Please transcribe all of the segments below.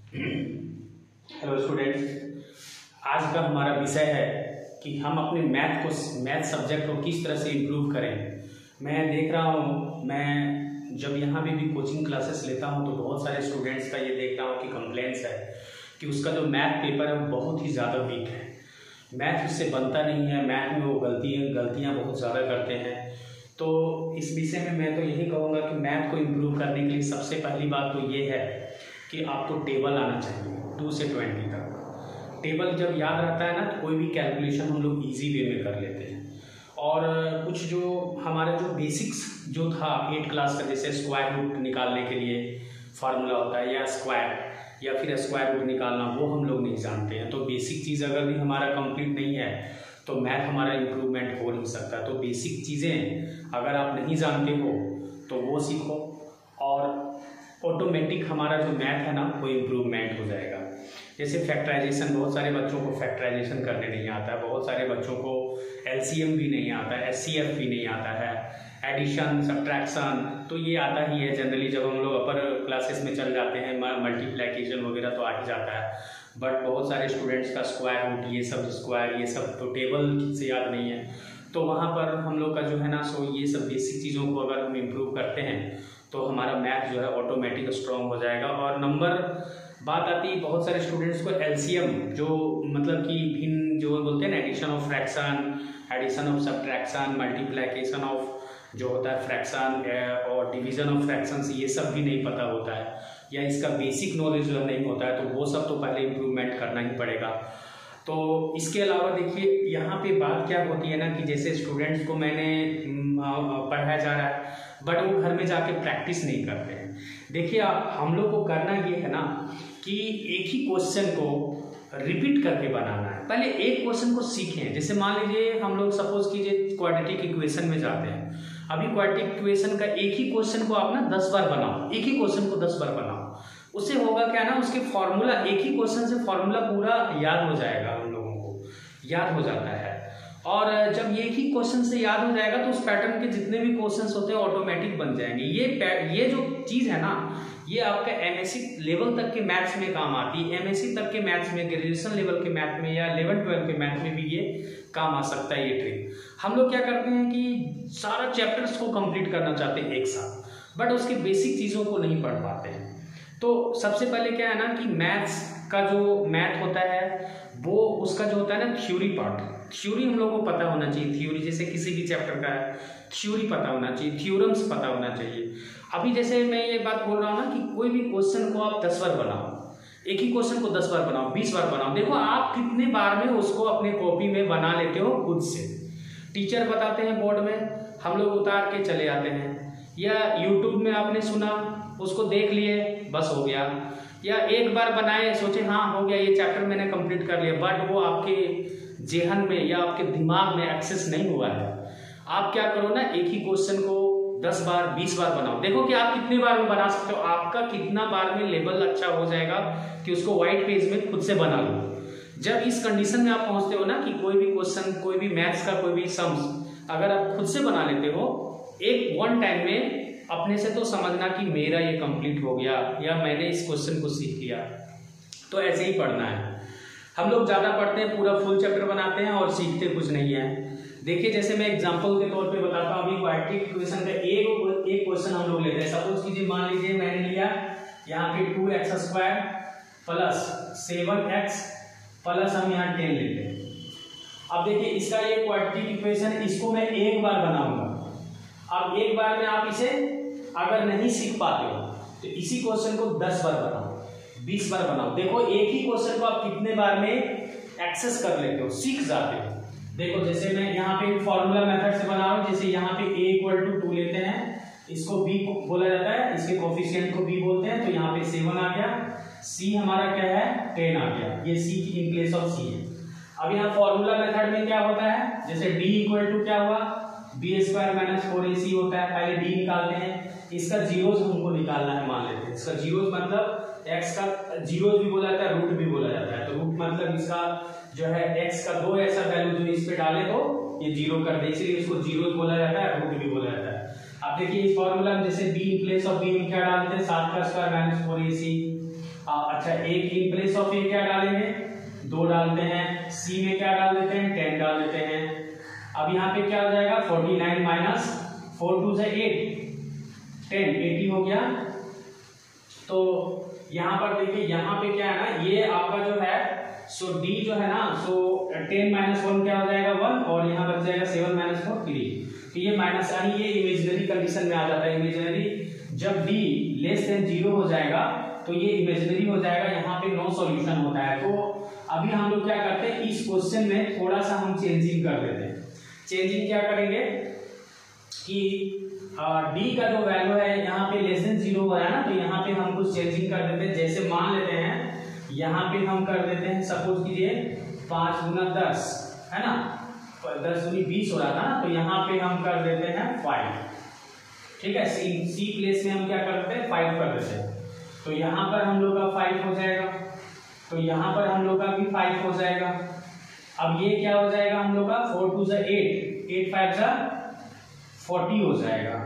Hello students, आज का हमारा विषय है कि हम अपने मैथ सब्जेक्ट को किस तरह से इम्प्रूव करें। मैं देख रहा हूँ, मैं जब यहाँ भी कोचिंग क्लासेस लेता हूँ तो बहुत सारे स्टूडेंट्स का ये देख रहा हूँ कि कंप्लेंट्स है कि उसका जो मैथ पेपर है वो बहुत ही ज़्यादा वीक है। मैथ उससे बनता नहीं है, मैथ में वो गलतियाँ बहुत ज़्यादा करते हैं। तो इस विषय में मैं तो यही कहूँगा कि मैथ को इम्प्रूव करने के लिए सबसे पहली बात तो ये है कि आपको टेबल आना चाहिए 2 से 20 तक। टेबल जब याद रहता है ना तो कोई भी कैलकुलेशन हम लोग इजी वे में कर लेते हैं। और कुछ जो हमारे जो बेसिक्स जो था 8 क्लास का, जैसे स्क्वायर रूट निकालने के लिए फार्मूला होता है या फिर स्क्वायर रूट निकालना, वो हम लोग नहीं जानते हैं। तो बेसिक चीज़ अगर भी हमारा कंप्लीट नहीं है तो मैथ हमारा इम्प्रूवमेंट हो नहीं सकता। तो बेसिक चीज़ें अगर आप नहीं जानते हो तो वो सीखो और ऑटोमेटिक हमारा जो मैथ है ना वो इम्प्रूवमेंट हो जाएगा। जैसे फैक्टराइजेशन, बहुत सारे बच्चों को फैक्टराइजेशन करने नहीं आता है, बहुत सारे बच्चों को एलसीएम भी नहीं आता है, एचसीएफ भी नहीं आता है, एडिशन सब्ट्रैक्शन तो ये आता ही है जनरली। जब हम लोग अपर क्लासेस में चल जाते हैं मल्टीप्लिकेशन वगैरह तो आ ही जाता है। बट बहुत सारे स्टूडेंट्स का स्क्वायर रूट ये सब तो टेबल से याद नहीं है। तो वहाँ पर हम लोग का जो है ना सो ये सब बेसिक चीज़ों को अगर हम इम्प्रूव करते हैं तो हमारा मैथ जो है ऑटोमेटिक स्ट्रॉन्ग हो जाएगा। और नंबर बात आती है, बहुत सारे स्टूडेंट्स को एलसीएम जो मतलब कि भिन्न जो बोलते हैं ना, addition of fraction, addition of subtraction, multiplication of जो होता है फ्रैक्शन और डिवीजन ऑफ फ्रैक्शंस, ये सब भी नहीं पता होता है या इसका बेसिक नॉलेज जो नहीं होता है। तो वो सब तो पहले इम्प्रूवमेंट करना ही पड़ेगा। तो इसके अलावा देखिए यहाँ पे बात क्या होती है ना कि जैसे स्टूडेंट्स को मैंने पढ़ाया जा रहा है बट वो घर में जाके प्रैक्टिस नहीं करते हैं। देखिए हम लोग को करना ये है ना कि एक ही क्वेश्चन को रिपीट करके बनाना है। पहले एक क्वेश्चन को सीखें। जैसे मान लीजिए हम लोग सपोज कीजिए क्वाड्रेटिक इक्वेशन में जाते हैं। अभी क्वाड्रेटिक इक्वेशन का एक ही क्वेश्चन को आप ना 10 बार बनाओ, एक ही क्वेश्चन को 10 बार बनाओ। उससे होगा क्या ना, उसके फॉर्मूला, एक ही क्वेश्चन से फॉर्मूला पूरा याद हो जाएगा, हम लोगों को याद हो जाता है। और जब एक ही क्वेश्चन से याद हो जाएगा तो उस पैटर्न के जितने भी क्वेश्चंस होते हैं ऑटोमेटिक बन जाएंगे। ये जो चीज़ है ना, ये आपका एमएससी लेवल तक के मैथ्स में काम आती है। एमएससी तक के मैथ्स में, ग्रेजुएशन लेवल के मैथ में या 11-12 के मैथ में भी ये काम आ सकता है। ये ट्रिक हम लोग क्या करते हैं कि सारा चैप्टर्स को कंप्लीट करना चाहते हैं एक साथ, बट उसकी बेसिक चीज़ों को नहीं पढ़ पाते हैं। तो सबसे पहले क्या है ना कि मैथ्स का जो मैथ होता है वो उसका जो होता है ना थ्योरी पार्ट, थ्योरी हम लोग को पता होना चाहिए। थ्योरी जैसे किसी भी चैप्टर का है, थ्योरी पता होना चाहिए, थ्योरम्स पता होना चाहिए। अभी जैसे मैं ये बात बोल रहा हूँ ना कि कोई भी क्वेश्चन को आप 10 बार बनाओ, एक ही क्वेश्चन को 10 बार बनाओ, 20 बार बनाओ, देखो आप कितने बार में उसको अपने कॉपी में बना लेते हो खुद से। टीचर बताते हैं बोर्ड में, हम लोग उतार के चले आते हैं, या यूट्यूब में आपने सुना, उसको देख लिए, बस हो गया। या एक बार बनाए, सोचे हाँ हो गया, ये चैप्टर मैंने कंप्लीट कर लिया, बट वो आपके जेहन में या आपके दिमाग में एक्सेस नहीं हुआ है। आप क्या करो ना, एक ही क्वेश्चन को 10 बार 20 बार बनाओ, देखो कि आप कितने बार में बना सकते हो। आपका कितना बार में लेवल अच्छा हो जाएगा कि उसको व्हाइट पेज में खुद से बना लो। जब इस कंडीशन में आप पहुंचते हो ना कि कोई भी क्वेश्चन, कोई भी मैथ्स का कोई भी सम्स अगर आप खुद से बना लेते हो एक वन टाइम में, अपने से तो समझना कि मेरा ये कंप्लीट हो गया या मैंने इस क्वेश्चन को सीख लिया। तो ऐसे ही पढ़ना है। हम लोग ज़्यादा पढ़ते हैं, पूरा फुल चैप्टर बनाते हैं और सीखते कुछ नहीं है। देखिए जैसे मैं एग्जांपल के तौर पे बताता हूँ। अभी क्वाड्रेटिक इक्वेशन का एक क्वेश्चन हम लोग लेते हैं। सपोज कीजिए, मान लीजिए मैंने लिया यहाँ पे 2x² प्लस 7x प्लस हम यहाँ 10 लेते हैं। अब देखिए इसका ये क्वाड्रेटिक इक्वेशन, इसको मैं एक बार बनाऊंगा। अब एक बार में आप इसे अगर नहीं सीख पाते हो तो इसी क्वेश्चन को 10 बार बनाओ, 20 बार बनाओ। देखो एक ही क्वेश्चन को आप कितने बार में एक्सेस कर लेते हो, सीख जाते हो। देखो जैसे मैं यहाँ पे फॉर्मूला मेथड से बना रहा हूँ। जैसे यहाँ पे a = 2 लेते हैं, इसको b बोला जाता है, इसके कोफिशिएंट को b बोलते हैं। तो यहाँ पे 7 आ गया, c हमारा क्या है 10 आ गया, ये c की इन प्लेस ऑफ c है। अब यहाँ फॉर्मूला मेथड में क्या होता है, जैसे d = क्या हुआ, b² - 4ac होता है। पहले d निकालते हैं, इसका जीरोज हमको निकालना है। मान लेते हैं इसका जीरोज मतलब x का जीरोज भी बोला जाता है, रूट भी बोला जाता है। तो रूट मतलब इसका जो है x का 2 ऐसा वैल्यू जो इस पे डाले तो ये 0 कर दे, इसलिए इसको जीरोज बोला जाता है, रूट भी बोला जाता है। अब देखिए इस फॉर्मूला में जैसे b in place of b क्या डालते हैं, 7² - 4ac। अच्छा, एक इन प्लेस ऑफ ए क्या डालेंगे, 2 डालते हैं, सी में क्या डाल देते हैं, 10 डाल देते हैं। अब यहाँ पे क्या हो जाएगा, 49 माइनस 4 2 से 8, 10, 80 हो गया। तो यहाँ पर देखिए, यहाँ पे क्या है ना, ये आपका जो है सो डी जो है ना, सो 10 माइनस 1 क्या हो जाएगा 1, और यहाँ बच जाएगा 7 माइनस 4 3। तो ये माइनस, यानी ये इमेजिनरी कंडीशन में आ जाता है। इमेजिनरी जब डी लेस देन 0 हो जाएगा तो ये इमेजिनरी हो जाएगा, यहाँ पे नो सॉल्यूशन होता है। तो अभी हम लोग क्या करते हैं, इस क्वेश्चन में थोड़ा सा हम चेंजिंग कर देते हैं। चेंजिंग क्या करेंगे कि डी का जो वैल्यू है यहाँ पे लेस देन 0 हो रहा है ना, तो यहाँ पे हम कुछ चेंजिंग कर देते हैं। जैसे मान लेते हैं यहाँ पे हम कर देते हैं, सपोज कीजिए 5 गुना 10 है ना, 10 दूनी 20 हो रहा था ना, तो यहाँ पे हम कर देते हैं 5। ठीक है, सी प्लेस में हम क्या कर देते हैं, 5 कर देते हैं। तो यहाँ पर हम लोग का 5 हो जाएगा, तो यहाँ पर हम लोग का भी 5 हो जाएगा। अब ये क्या हो जाएगा हम लोग का, 4 2 से 8, 8 5 से 40 हो जाएगा।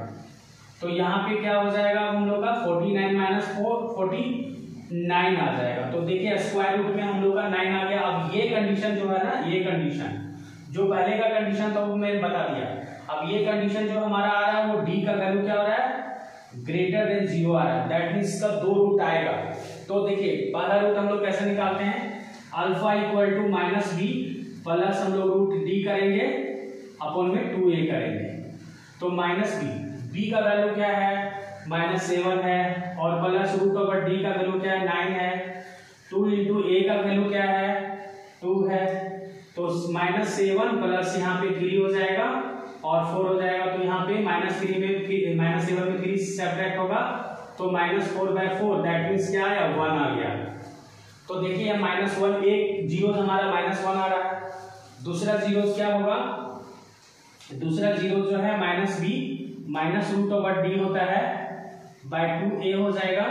तो यहाँ पे क्या हो जाएगा हम लोग का, 49 माइनस 4 49 आ जाएगा। तो देखिए स्क्वायर रूट में हम लोग का 9 आ गया। अब ये कंडीशन जो है ना, ये कंडीशन जो पहले का कंडीशन था वो मैंने बता दिया। अब ये कंडीशन जो हमारा आ रहा है वो डी का वैल्यू क्या हो रहा है, ग्रेटर देन 0 आ रहा है। दैट मीन्स इसका 2 रूट आएगा। तो देखिए पहला रूट हम लोग कैसे निकालते हैं, alpha equal to minus B plus हम लोग रूट डी करेंगे अपॉन में 2a करेंगे। तो माइनस बी का वैल्यू क्या है, -7 है, और प्लस रूट ओवर डी का वैल्यू क्या है, 9 है। 2 इंटू ए का वैल्यू क्या है, 2 है। तो -7 प्लस यहाँ पे 3 हो जाएगा और 4 हो जाएगा। तो यहाँ पे -3 में -7 में 3 सब्ट्रैक्ट होगा, तो -4/4 दैट मीन्स क्या आया, 1 आ गया। तो देखिए -1 एक जीरो हमारा -1 आ रहा है। दूसरा जीरो क्या होगा, दूसरा जीरो जो है -b minus root over D होता है बाय 2a हो जाएगा।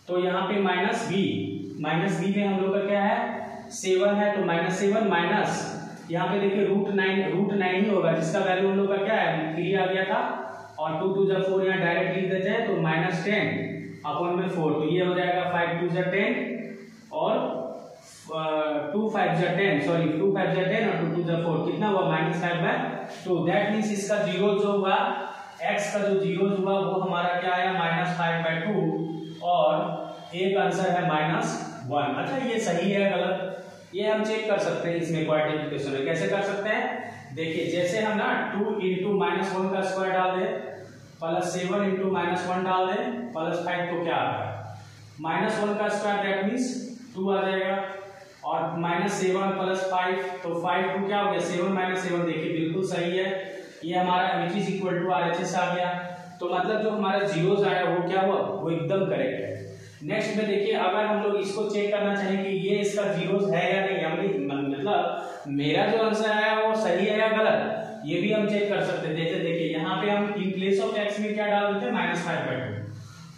तो यहाँ पे -b में हम लोग का क्या है, 7 है, तो -7 माइनस यहाँ पे देखिए रूट 9 ही होगा, जिसका वैल्यू हम लोग का क्या है 3 आ गया था, और 2 2 जा 4 यहाँ डायरेक्ट लिख देते हैं, तो -10 अपॉन में 4। तो ये हो जाएगा 5 2 जा 10 और 2 5 जा 10 और 2 2 जा 4, कितना हुआ -5/2। दैट मीन्स इसका जीरो जो हुआ, x का जो जीरो हुआ वो हमारा क्या आया, -5/2, और एक आंसर है -1। अच्छा ये सही है गलत, ये हम चेक कर सकते हैं इसमें क्वाड्रेटिक में। कैसे कर सकते हैं, देखिए जैसे हम ना 2 इंटू -1 का स्क्वायर डाल दें प्लस 7 इंटू -1 डाल दें प्लस 5, तो क्या आता है -1 का स्क्वायर दैट मीन्स 2 आ जाएगा, और -7 प्लस 5, तो 5 2 क्या हो गया, 7 7 देखिए बिल्कुल सही है, ये हमारा which is equal to RHS आ गया। तो मतलब जो हमारा जीरोस आया वो क्या हुआ, वो एकदम करेक्ट है। नेक्स्ट में देखिए अगर हम लोग इसको चेक करना चाहें कि ये इसका जीरोस है या नहीं, मतलब मेरा जो आंसर आया वो सही है या गलत, ये भी हम चेक कर सकते हैं। जैसे देखिए यहाँ पे हम इन प्लेस ऑफ x में क्या डाल देते हैं, -5/2।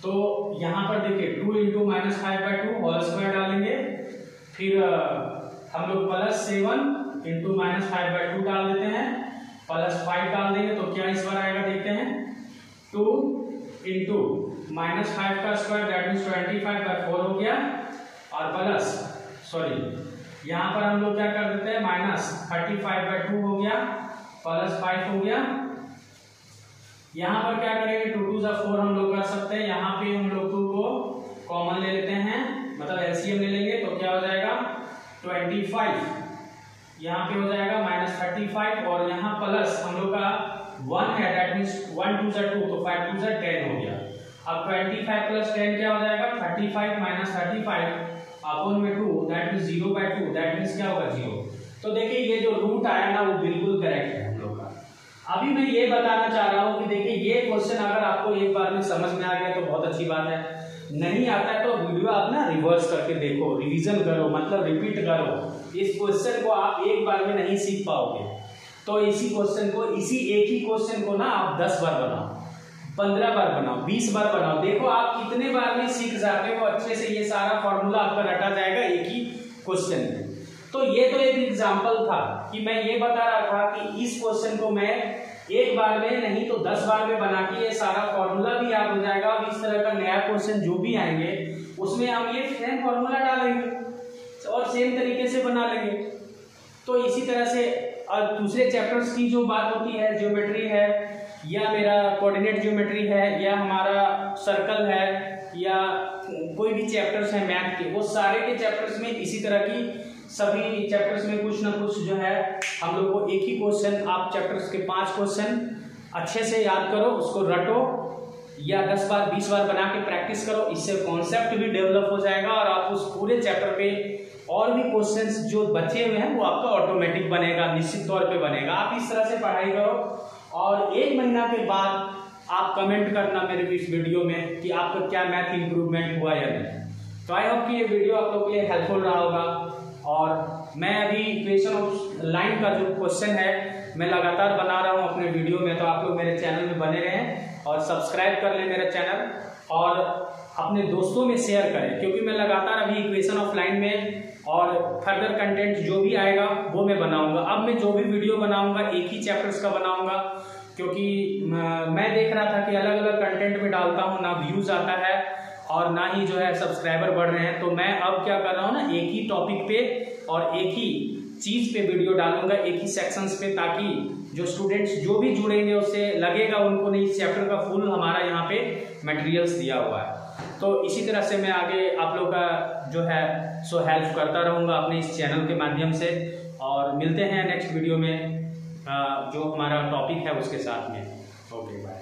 तो यहाँ पर देखिए 2 इंटू -5/2 होल स्क्वायर डालेंगे, फिर हम लोग +7 इंटू -5/2 डाल देते हैं, +5 डाल देंगे, तो क्या इस बार आएगा देखते हैं, 2 इंटू -5 का स्क्वायर दैट मीन्स 25/4 हो गया, और प्लस यहाँ पर हम लोग क्या कर देते हैं, -35/2 हो गया, +5 हो गया। यहाँ पर क्या करेंगे, 2 2 जा 4 हम लोग कर सकते हैं, यहाँ पे हम लोग 2 को कॉमन ले लेते हैं, मतलब एलसीएम ले लेंगे, तो क्या हो जाएगा 25, यहाँ पे हो जाएगा -35, और यहाँ प्लस हम लोग का 1 है दैट मीन्स 1 2 जा 2, तो 5 2 जा 10 हो गया। अब 25 प्लस 10 क्या हो जाएगा, 35 माइनस 35 अपॉन में 2 दैट मीन्स 0/2 दैट मीन्स क्या होगा 0। तो देखिए ये जो रूट आया ना वो बिल्कुल करेक्ट है हम लोग का। अभी मैं ये बताना चाह रहा हूँ कि देखिए ये क्वेश्चन अगर आपको एक बार में समझ में आ गया तो बहुत अच्छी बात है, नहीं आता है तो वीडियो आप ना रिवर्स करके देखो, रिवीजन करो, मतलब रिपीट करो। इस क्वेश्चन को आप एक बार में नहीं सीख पाओगे, तो इसी क्वेश्चन को, इसी एक ही क्वेश्चन को ना आप 10 बार बनाओ, 15 बार बनाओ, 20 बार बनाओ, देखो आप कितने बार में सीख जाते हो अच्छे से। ये सारा फॉर्मूला आपका रटा जाएगा एक ही क्वेश्चन में। तो ये तो एक एग्जांपल था कि मैं ये बता रहा था कि इस क्वेश्चन को मैं एक बार में नहीं तो 10 बार में बना के ये सारा फॉर्मूला भी याद हो जाएगा। अब इस तरह का नया क्वेश्चन जो भी आएंगे उसमें हम ये सेम फॉर्मूला डालेंगे और सेम तरीके से बना लेंगे। तो इसी तरह से और दूसरे चैप्टर्स की जो बात होती है, ज्योमेट्री है या मेरा कोऑर्डिनेट ज्योमेट्री है या हमारा सर्कल है या कोई भी चैप्टर्स हैं मैथ के, वो सारे के चैप्टर्स में इसी तरह की सभी चैप्टर्स में कुछ ना कुछ जो है हम लोग को एक ही क्वेश्चन, आप चैप्टर्स के 5 क्वेश्चन अच्छे से याद करो, उसको रटो या 10 बार 20 बार बना के प्रैक्टिस करो। इससे कॉन्सेप्ट भी डेवलप हो जाएगा और आप उस पूरे चैप्टर पे और भी क्वेश्चंस जो बचे हुए हैं वो आपका ऑटोमेटिक बनेगा, निश्चित तौर पे बनेगा। आप इस तरह से पढ़ाई करो और 1 महीना के बाद आप कमेंट करना मेरे इस वीडियो में कि आपका क्या मैथ इंप्रूवमेंट हुआ या नहीं। तो आई होप कि ये वीडियो आप लोगों के लिए हेल्पफुल रहा होगा। और मैं अभी इक्वेशन ऑफ लाइन का जो क्वेश्चन है मैं लगातार बना रहा हूँ अपने वीडियो में, तो आप लोग मेरे चैनल में बने रहें और सब्सक्राइब कर लें मेरा चैनल और अपने दोस्तों में शेयर करें, क्योंकि मैं लगातार अभी इक्वेशन ऑफ लाइन में और फर्दर कंटेंट जो भी आएगा वो मैं बनाऊंगा। अब मैं जो भी वीडियो बनाऊंगा एक ही चैप्टर्स का बनाऊंगा, क्योंकि मैं देख रहा था कि अलग अलग कंटेंट में डालता हूँ, ना व्यूज आता है और ना ही जो है सब्सक्राइबर बढ़ रहे हैं। तो मैं अब क्या कर रहा हूँ ना, एक ही टॉपिक पे और एक ही चीज पे वीडियो डालूंगा, एक ही सेक्शंस पे, ताकि जो स्टूडेंट्स जो भी जुड़ेंगे उससे लगेगा उनको नहीं इस चैप्टर का फुल हमारा यहाँ पे मटेरियल्स दिया हुआ है। तो इसी तरह से मैं आगे आप लोग का जो है सो हेल्प करता रहूँगा अपने इस चैनल के माध्यम से। और मिलते हैं नेक्स्ट वीडियो में जो हमारा टॉपिक है उसके साथ में। Okay bye.